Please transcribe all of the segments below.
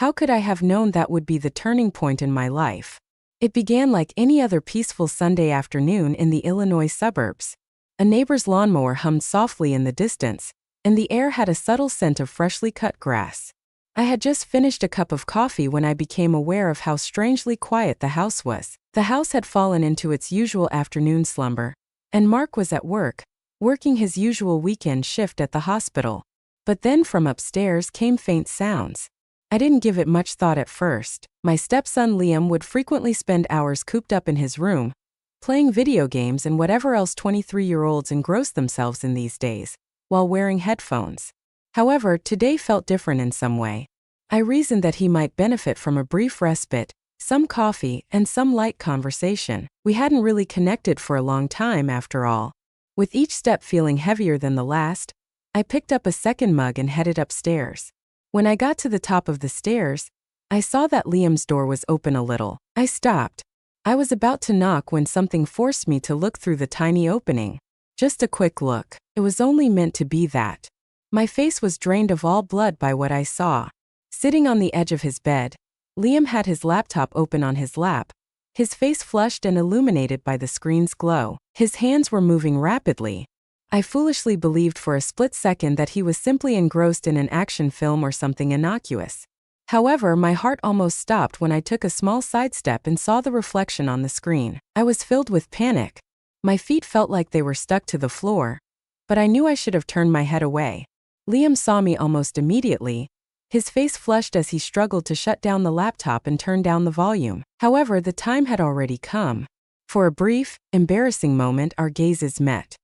How could I have known that would be the turning point in my life? It began like any other peaceful Sunday afternoon in the Illinois suburbs. A neighbor's lawnmower hummed softly in the distance, and the air had a subtle scent of freshly cut grass. I had just finished a cup of coffee when I became aware of how strangely quiet the house was. The house had fallen into its usual afternoon slumber, and Mark was at work, working his usual weekend shift at the hospital. But then from upstairs came faint sounds. I didn't give it much thought at first. My stepson Liam would frequently spend hours cooped up in his room, playing video games and whatever else 23-year-olds engross themselves in these days, while wearing headphones. However, today felt different in some way. I reasoned that he might benefit from a brief respite, some coffee, and some light conversation. We hadn't really connected for a long time after all. With each step feeling heavier than the last, I picked up a second mug and headed upstairs. When I got to the top of the stairs, I saw that Liam's door was open a little. I stopped. I was about to knock when something forced me to look through the tiny opening. Just a quick look. It was only meant to be that. My face was drained of all blood by what I saw. Sitting on the edge of his bed, Liam had his laptop open on his lap, his face flushed and illuminated by the screen's glow. His hands were moving rapidly. I foolishly believed for a split second that he was simply engrossed in an action film or something innocuous. However, my heart almost stopped when I took a small sidestep and saw the reflection on the screen. I was filled with panic. My feet felt like they were stuck to the floor, but I knew I should have turned my head away. Liam saw me almost immediately. His face flushed as he struggled to shut down the laptop and turn down the volume. However, the time had already come. For a brief, embarrassing moment, our gazes met.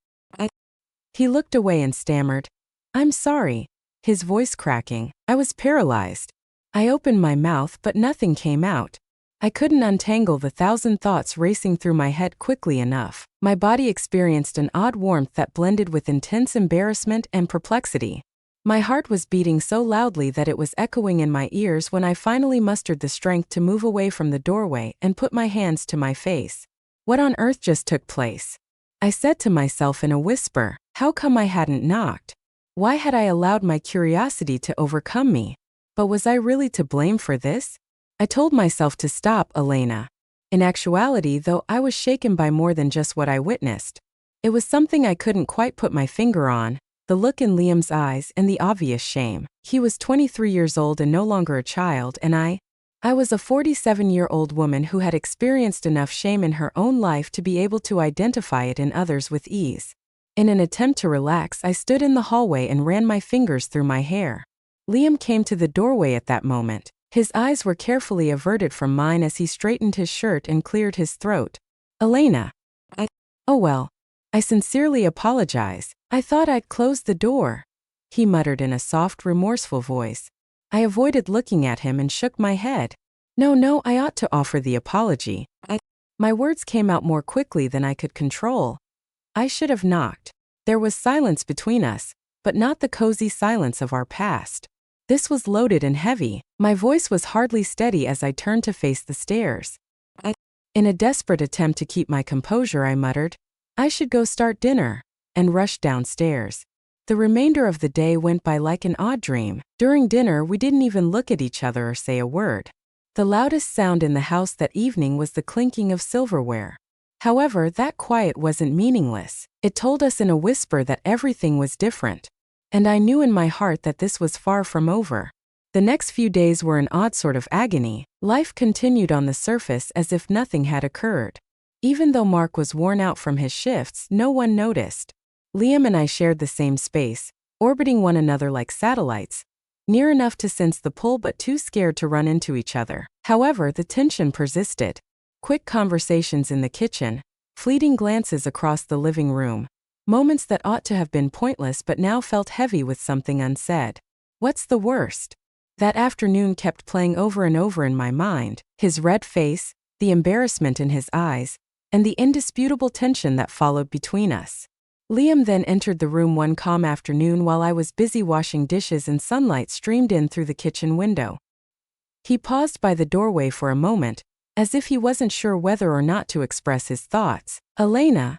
He looked away and stammered, "I'm sorry," his voice cracking. I was paralyzed. I opened my mouth, but nothing came out. I couldn't untangle the thousand thoughts racing through my head quickly enough. My body experienced an odd warmth that blended with intense embarrassment and perplexity. My heart was beating so loudly that it was echoing in my ears when I finally mustered the strength to move away from the doorway and put my hands to my face. What on earth just took place? I said to myself in a whisper. How come I hadn't knocked? Why had I allowed my curiosity to overcome me? But was I really to blame for this? I told myself to stop, Elena. In actuality, though, I was shaken by more than just what I witnessed. It was something I couldn't quite put my finger on. The look in Liam's eyes and the obvious shame. He was 23 years old and no longer a child, and I was a 47-year-old woman who had experienced enough shame in her own life to be able to identify it in others with ease. In an attempt to relax, I stood in the hallway and ran my fingers through my hair. Liam came to the doorway at that moment. His eyes were carefully averted from mine as he straightened his shirt and cleared his throat. Elena. Oh well. I sincerely apologize. I thought I'd closed the door, he muttered in a soft, remorseful voice. I avoided looking at him and shook my head. No, I ought to offer the apology. My words came out more quickly than I could control. I should have knocked. There was silence between us, but not the cozy silence of our past. This was loaded and heavy. My voice was hardly steady as I turned to face the stairs. In a desperate attempt to keep my composure, I muttered, "I should go start dinner," and rushed downstairs. The remainder of the day went by like an odd dream. During dinner, we didn't even look at each other or say a word. The loudest sound in the house that evening was the clinking of silverware. However, that quiet wasn't meaningless. It told us in a whisper that everything was different. And I knew in my heart that this was far from over. The next few days were an odd sort of agony. Life continued on the surface as if nothing had occurred. Even though Mark was worn out from his shifts, no one noticed. Liam and I shared the same space, orbiting one another like satellites, near enough to sense the pull but too scared to run into each other. However, the tension persisted. Quick conversations in the kitchen, fleeting glances across the living room, moments that ought to have been pointless but now felt heavy with something unsaid. What's the worst? That afternoon kept playing over and over in my mind, his red face, the embarrassment in his eyes, and the indisputable tension that followed between us. Liam then entered the room one calm afternoon while I was busy washing dishes and sunlight streamed in through the kitchen window. He paused by the doorway for a moment, as if he wasn't sure whether or not to express his thoughts. "Elena,"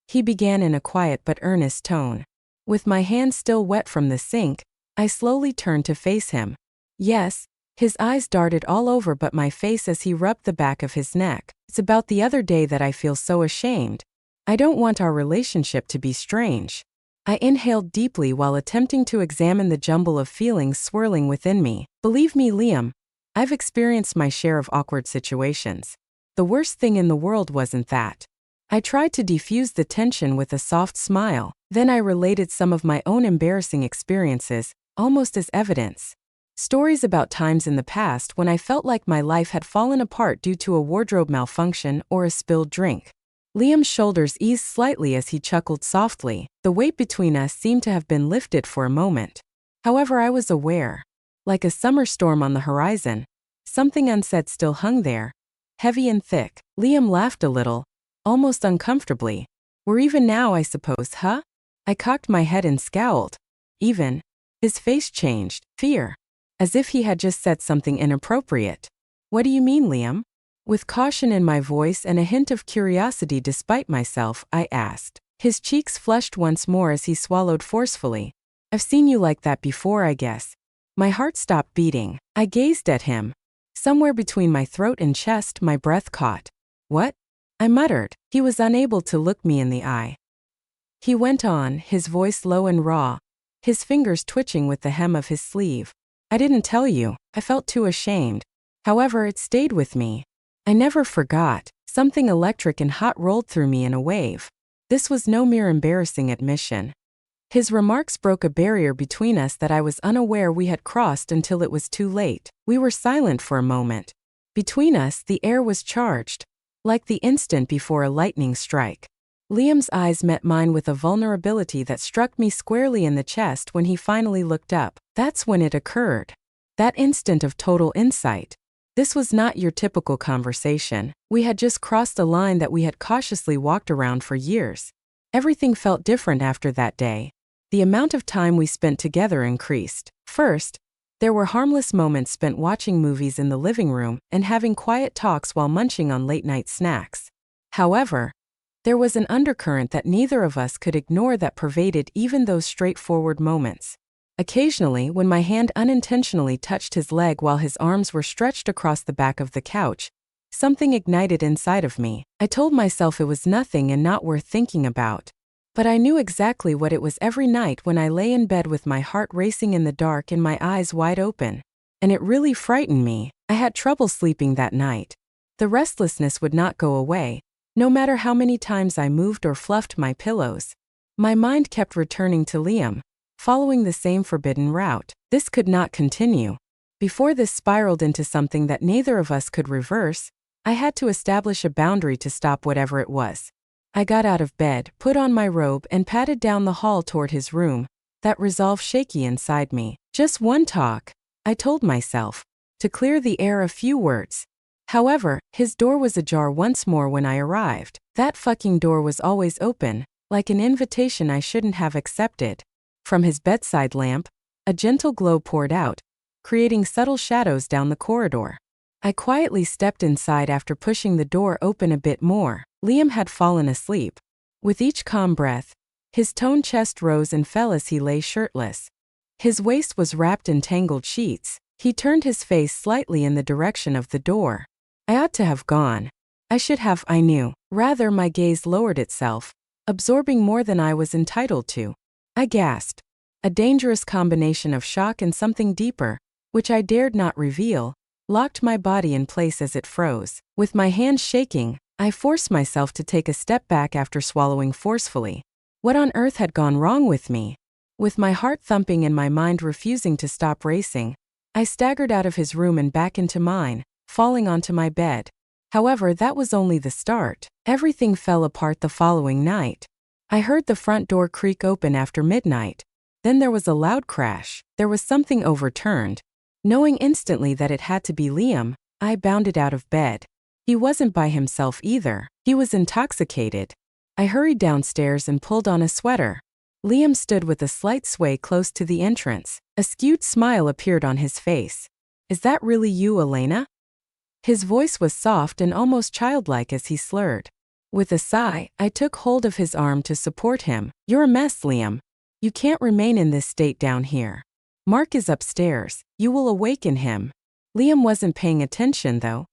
he began in a quiet but earnest tone. With my hands still wet from the sink, I slowly turned to face him. "Yes," His eyes darted all over but my face as he rubbed the back of his neck. It's about the other day that I feel so ashamed. I don't want our relationship to be strange. I inhaled deeply while attempting to examine the jumble of feelings swirling within me. Believe me, Liam, I've experienced my share of awkward situations. The worst thing in the world wasn't that. I tried to defuse the tension with a soft smile. Then I related some of my own embarrassing experiences, almost as evidence. Stories about times in the past when I felt like my life had fallen apart due to a wardrobe malfunction or a spilled drink. Liam's shoulders eased slightly as he chuckled softly. The weight between us seemed to have been lifted for a moment. However, I was aware. Like a summer storm on the horizon, something unsaid still hung there, heavy and thick. Liam laughed a little, almost uncomfortably. We're even now, I suppose, huh? I cocked my head and scowled. Even. His face changed, fear. As if he had just said something inappropriate. What do you mean, Liam? With caution in my voice and a hint of curiosity despite myself, I asked. His cheeks flushed once more as he swallowed forcefully. I've seen you like that before, I guess. My heart stopped beating. I gazed at him. Somewhere between my throat and chest, my breath caught. What? I muttered. He was unable to look me in the eye. He went on, his voice low and raw, his fingers twitching with the hem of his sleeve. I didn't tell you. I felt too ashamed. However, it stayed with me. I never forgot. Something electric and hot rolled through me in a wave. This was no mere embarrassing admission. His remarks broke a barrier between us that I was unaware we had crossed until it was too late. We were silent for a moment. Between us, the air was charged, like the instant before a lightning strike. Liam's eyes met mine with a vulnerability that struck me squarely in the chest when he finally looked up. That's when it occurred. That instant of total insight. This was not your typical conversation. We had just crossed a line that we had cautiously walked around for years. Everything felt different after that day. The amount of time we spent together increased. First, there were harmless moments spent watching movies in the living room and having quiet talks while munching on late-night snacks. However, there was an undercurrent that neither of us could ignore that pervaded even those straightforward moments. Occasionally, when my hand unintentionally touched his leg while his arms were stretched across the back of the couch, something ignited inside of me. I told myself it was nothing and not worth thinking about. But I knew exactly what it was every night when I lay in bed with my heart racing in the dark and my eyes wide open. And it really frightened me. I had trouble sleeping that night. The restlessness would not go away, no matter how many times I moved or fluffed my pillows. My mind kept returning to Liam, following the same forbidden route. This could not continue. Before this spiraled into something that neither of us could reverse, I had to establish a boundary to stop whatever it was. I got out of bed, put on my robe, and padded down the hall toward his room, that resolve shaky inside me. Just one talk, I told myself, to clear the air, a few words. However, his door was ajar once more when I arrived. That fucking door was always open, like an invitation I shouldn't have accepted. From his bedside lamp, a gentle glow poured out, creating subtle shadows down the corridor. I quietly stepped inside after pushing the door open a bit more. Liam had fallen asleep. With each calm breath, his toned chest rose and fell as he lay shirtless. His waist was wrapped in tangled sheets. He turned his face slightly in the direction of the door. I ought to have gone. I should have, I knew. Rather, my gaze lowered itself, absorbing more than I was entitled to. I gasped. A dangerous combination of shock and something deeper, which I dared not reveal, locked my body in place as it froze. With my hands shaking, I forced myself to take a step back after swallowing forcefully. What on earth had gone wrong with me? With my heart thumping and my mind refusing to stop racing, I staggered out of his room and back into mine, falling onto my bed. However, that was only the start. Everything fell apart the following night. I heard the front door creak open after midnight. Then there was a loud crash. There was something overturned. Knowing instantly that it had to be Liam, I bounded out of bed. He wasn't by himself either. He was intoxicated. I hurried downstairs and pulled on a sweater. Liam stood with a slight sway close to the entrance. A skewed smile appeared on his face. Is that really you, Elena? His voice was soft and almost childlike as he slurred. With a sigh, I took hold of his arm to support him. You're a mess, Liam. You can't remain in this state down here. Mark is upstairs. You will awaken him. Liam wasn't paying attention, though.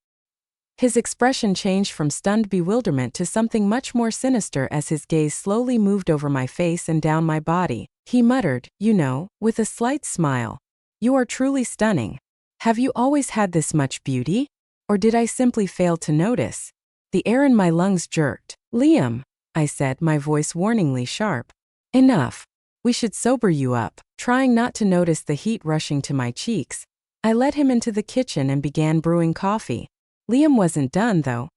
His expression changed from stunned bewilderment to something much more sinister as his gaze slowly moved over my face and down my body. He muttered, "You know," with a slight smile, "you are truly stunning. Have you always had this much beauty? Or did I simply fail to notice?" The air in my lungs jerked. "Liam," I said, my voice warningly sharp. "Enough. We should sober you up." Trying not to notice the heat rushing to my cheeks, I led him into the kitchen and began brewing coffee. Liam wasn't done, though.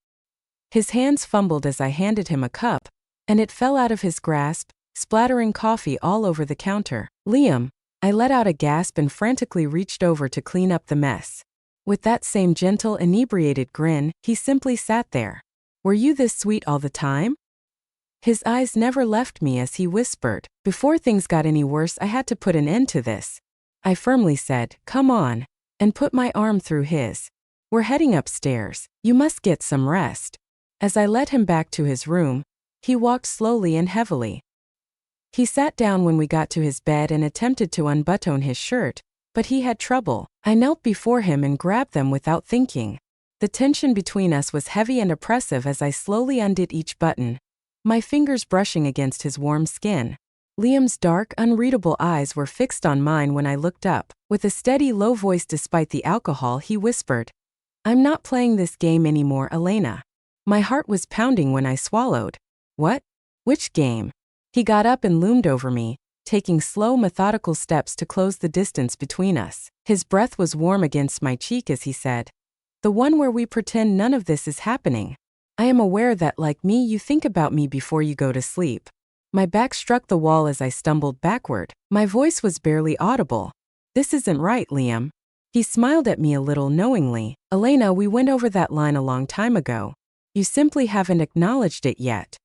His hands fumbled as I handed him a cup, and it fell out of his grasp, splattering coffee all over the counter. "Liam," I let out a gasp and frantically reached over to clean up the mess. With that same gentle, inebriated grin, he simply sat there. "Were you this sweet all the time?" His eyes never left me as he whispered, "Before things got any worse, I had to put an end to this." I firmly said, "Come on," and put my arm through his. "We're heading upstairs. You must get some rest." As I led him back to his room, he walked slowly and heavily. He sat down when we got to his bed and attempted to unbutton his shirt, but he had trouble. I knelt before him and grabbed them without thinking. The tension between us was heavy and oppressive as I slowly undid each button, my fingers brushing against his warm skin. Liam's dark, unreadable eyes were fixed on mine when I looked up. With a steady, low voice despite the alcohol, he whispered, "I'm not playing this game anymore, Elena." My heart was pounding when I swallowed. "What? Which game?" He got up and loomed over me, taking slow, methodical steps to close the distance between us. His breath was warm against my cheek as he said, "The one where we pretend none of this is happening. I am aware that, like me, you think about me before you go to sleep." My back struck the wall as I stumbled backward. My voice was barely audible. "This isn't right, Liam." He smiled at me a little knowingly. "Elena, we went over that line a long time ago. You simply haven't acknowledged it yet."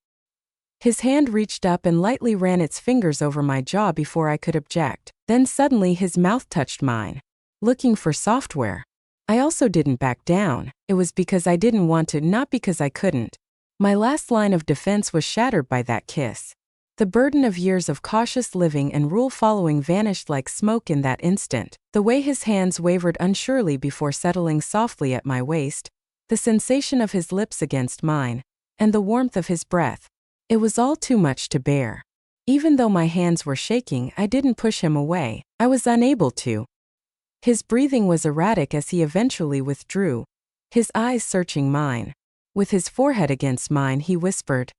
His hand reached up and lightly ran its fingers over my jaw before I could object. Then suddenly his mouth touched mine. Looking for software. I also didn't back down. It was because I didn't want to, not because I couldn't. My last line of defense was shattered by that kiss. The burden of years of cautious living and rule-following vanished like smoke in that instant. The way his hands wavered unsurely before settling softly at my waist, the sensation of his lips against mine, and the warmth of his breath. It was all too much to bear. Even though my hands were shaking, I didn't push him away. I was unable to. His breathing was erratic as he eventually withdrew, his eyes searching mine. With his forehead against mine, he whispered,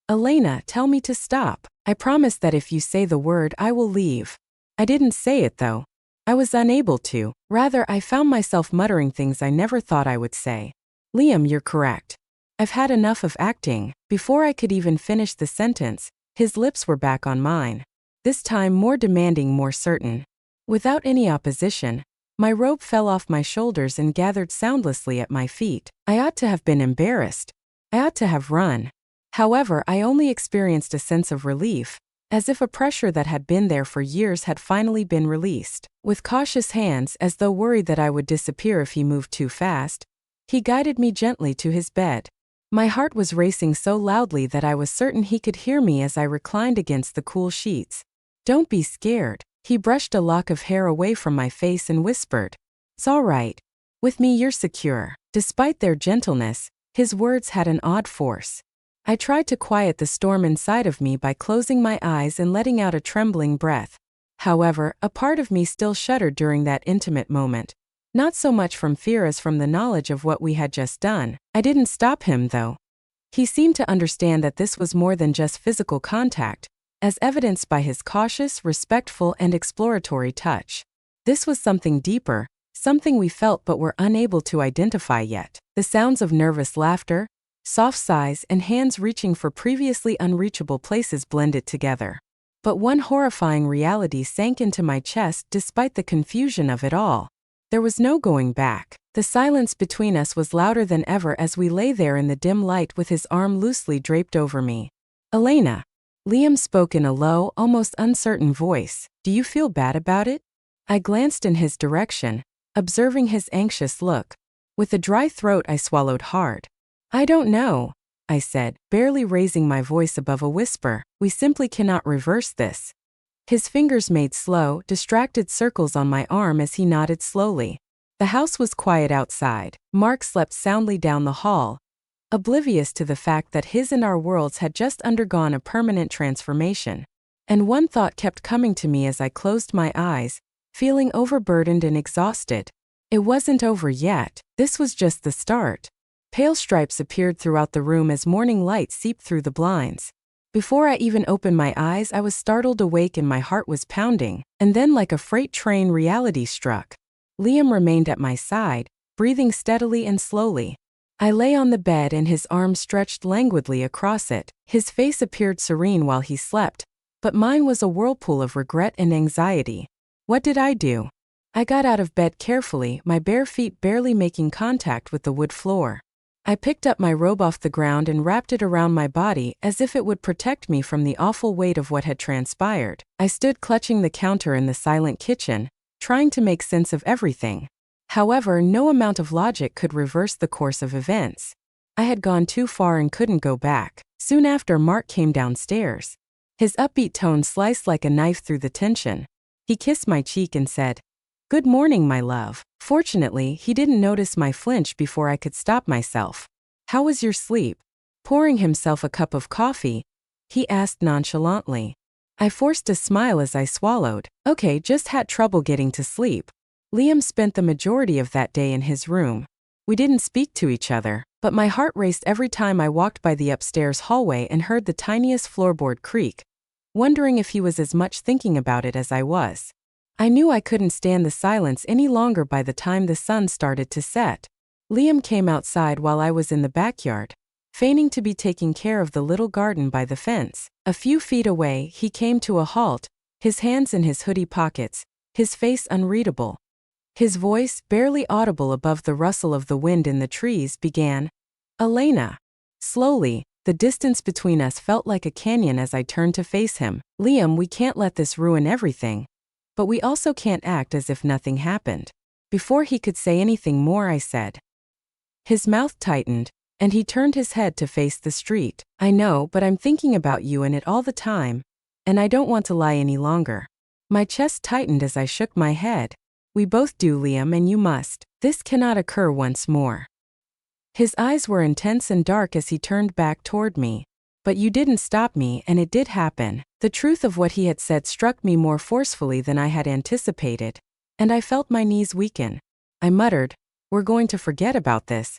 "Elena, tell me to stop. I promise that if you say the word, I will leave." I didn't say it, though. I was unable to. Rather, I found myself muttering things I never thought I would say. "Liam, you're correct. I've had enough of acting." Before I could even finish the sentence, his lips were back on mine. This time more demanding, more certain. Without any opposition, my robe fell off my shoulders and gathered soundlessly at my feet. I ought to have been embarrassed. I ought to have run. However, I only experienced a sense of relief, as if a pressure that had been there for years had finally been released. With cautious hands, as though worried that I would disappear if he moved too fast, he guided me gently to his bed. My heart was racing so loudly that I was certain he could hear me as I reclined against the cool sheets. "Don't be scared." He brushed a lock of hair away from my face and whispered, "It's all right. With me you're secure." Despite their gentleness, his words had an odd force. I tried to quiet the storm inside of me by closing my eyes and letting out a trembling breath. However, a part of me still shuddered during that intimate moment. Not so much from fear as from the knowledge of what we had just done. I didn't stop him, though. He seemed to understand that this was more than just physical contact, as evidenced by his cautious, respectful, and exploratory touch. This was something deeper, something we felt but were unable to identify yet. The sounds of nervous laughter, soft sighs, and hands reaching for previously unreachable places blended together. But one horrifying reality sank into my chest despite the confusion of it all. There was no going back. The silence between us was louder than ever as we lay there in the dim light with his arm loosely draped over me. "Elena." Liam spoke in a low, almost uncertain voice. "Do you feel bad about it?" I glanced in his direction, observing his anxious look. With a dry throat, I swallowed hard. "I don't know," I said, barely raising my voice above a whisper. "We simply cannot reverse this." His fingers made slow, distracted circles on my arm as he nodded slowly. The house was quiet outside. Mark slept soundly down the hall, oblivious to the fact that his and our worlds had just undergone a permanent transformation. And one thought kept coming to me as I closed my eyes, feeling overburdened and exhausted. It wasn't over yet. This was just the start. Pale stripes appeared throughout the room as morning light seeped through the blinds. Before I even opened my eyes, I was startled awake and my heart was pounding. And then, like a freight train, reality struck. Liam remained at my side, breathing steadily and slowly. I lay on the bed and his arms stretched languidly across it. His face appeared serene while he slept, but mine was a whirlpool of regret and anxiety. What did I do? I got out of bed carefully, my bare feet barely making contact with the wood floor. I picked up my robe off the ground and wrapped it around my body as if it would protect me from the awful weight of what had transpired. I stood clutching the counter in the silent kitchen, trying to make sense of everything. However, no amount of logic could reverse the course of events. I had gone too far and couldn't go back. Soon after, Mark came downstairs. His upbeat tone sliced like a knife through the tension. He kissed my cheek and said, "Good morning, my love." Fortunately, he didn't notice my flinch before I could stop myself. "How was your sleep?" Pouring himself a cup of coffee, he asked nonchalantly. I forced a smile as I swallowed. "Okay, just had trouble getting to sleep." Liam spent the majority of that day in his room. We didn't speak to each other, but my heart raced every time I walked by the upstairs hallway and heard the tiniest floorboard creak, wondering if he was as much thinking about it as I was. I knew I couldn't stand the silence any longer by the time the sun started to set. Liam came outside while I was in the backyard, feigning to be taking care of the little garden by the fence. A few feet away, he came to a halt, his hands in his hoodie pockets, his face unreadable. His voice, barely audible above the rustle of the wind in the trees, began, "Elena." Slowly, the distance between us felt like a canyon as I turned to face him. "Liam, we can't let this ruin everything. But we also can't act as if nothing happened." Before he could say anything more, I said. His mouth tightened, and he turned his head to face the street. "I know, but I'm thinking about you and it all the time, and I don't want to lie any longer." My chest tightened as I shook my head. "We both do, Liam, and you must. This cannot occur once more." His eyes were intense and dark as he turned back toward me. "But you didn't stop me, and it did happen." The truth of what he had said struck me more forcefully than I had anticipated, and I felt my knees weaken. I muttered, "We're going to forget about this."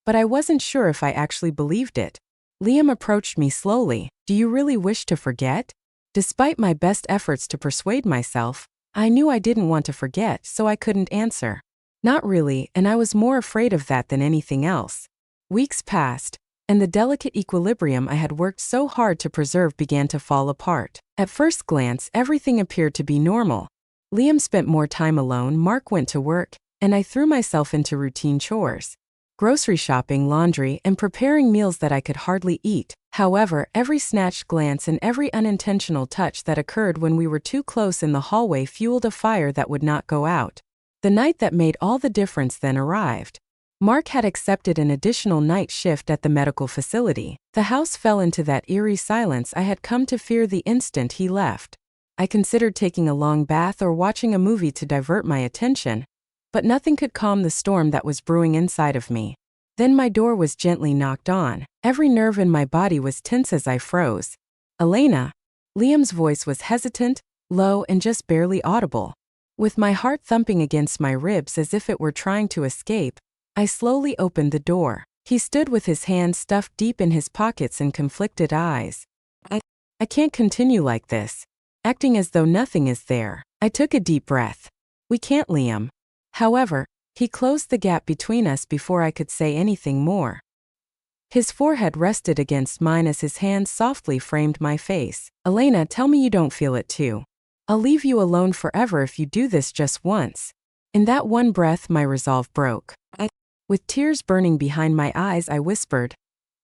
But I wasn't sure if I actually believed it. Liam approached me slowly. "Do you really wish to forget?" Despite my best efforts to persuade myself, I knew I didn't want to forget, so I couldn't answer. Not really, and I was more afraid of that than anything else. Weeks passed, and the delicate equilibrium I had worked so hard to preserve began to fall apart. At first glance, everything appeared to be normal. Liam spent more time alone, Mark went to work, and I threw myself into routine chores. Grocery shopping, laundry, and preparing meals that I could hardly eat. However, every snatched glance and every unintentional touch that occurred when we were too close in the hallway fueled a fire that would not go out. The night that made all the difference then arrived. Mark had accepted an additional night shift at the medical facility. The house fell into that eerie silence I had come to fear the instant he left. I considered taking a long bath or watching a movie to divert my attention, but nothing could calm the storm that was brewing inside of me. Then my door was gently knocked on. Every nerve in my body was tense as I froze. "Elena." Liam's voice was hesitant, low, and just barely audible. With my heart thumping against my ribs as if it were trying to escape, I slowly opened the door. He stood with his hands stuffed deep in his pockets and conflicted eyes. I can't continue like this, acting as though nothing is there." I took a deep breath. "We can't, Liam." However, he closed the gap between us before I could say anything more. His forehead rested against mine as his hands softly framed my face. "Elena, tell me you don't feel it too. I'll leave you alone forever if you do this just once." In that one breath, my resolve broke. With tears burning behind my eyes, I whispered,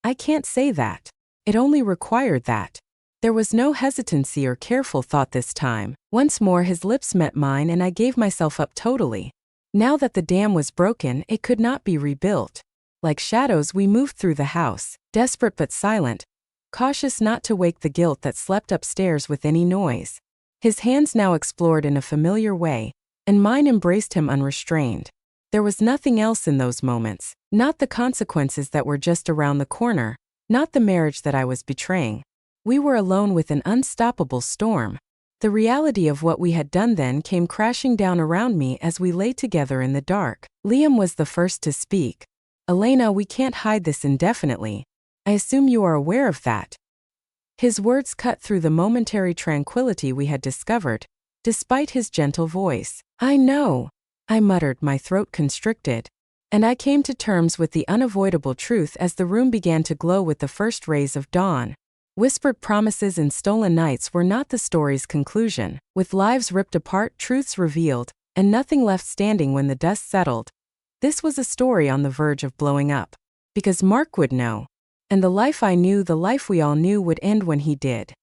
"I can't say that. It only required that." There was no hesitancy or careful thought this time. Once more his lips met mine and I gave myself up totally. Now that the dam was broken, it could not be rebuilt. Like shadows, we moved through the house, desperate but silent, cautious not to wake the guilt that slept upstairs with any noise. His hands now explored in a familiar way, and mine embraced him unrestrained. There was nothing else in those moments, not the consequences that were just around the corner, not the marriage that I was betraying. We were alone with an unstoppable storm. The reality of what we had done then came crashing down around me as we lay together in the dark. Liam was the first to speak. "Elena, we can't hide this indefinitely. I assume you are aware of that." His words cut through the momentary tranquility we had discovered, despite his gentle voice. "I know," I muttered, my throat constricted. And I came to terms with the unavoidable truth as the room began to glow with the first rays of dawn. Whispered promises and stolen nights were not the story's conclusion. With lives ripped apart, truths revealed, and nothing left standing when the dust settled, this was a story on the verge of blowing up. Because Mark would know. And the life I knew, the life we all knew, would end when he did.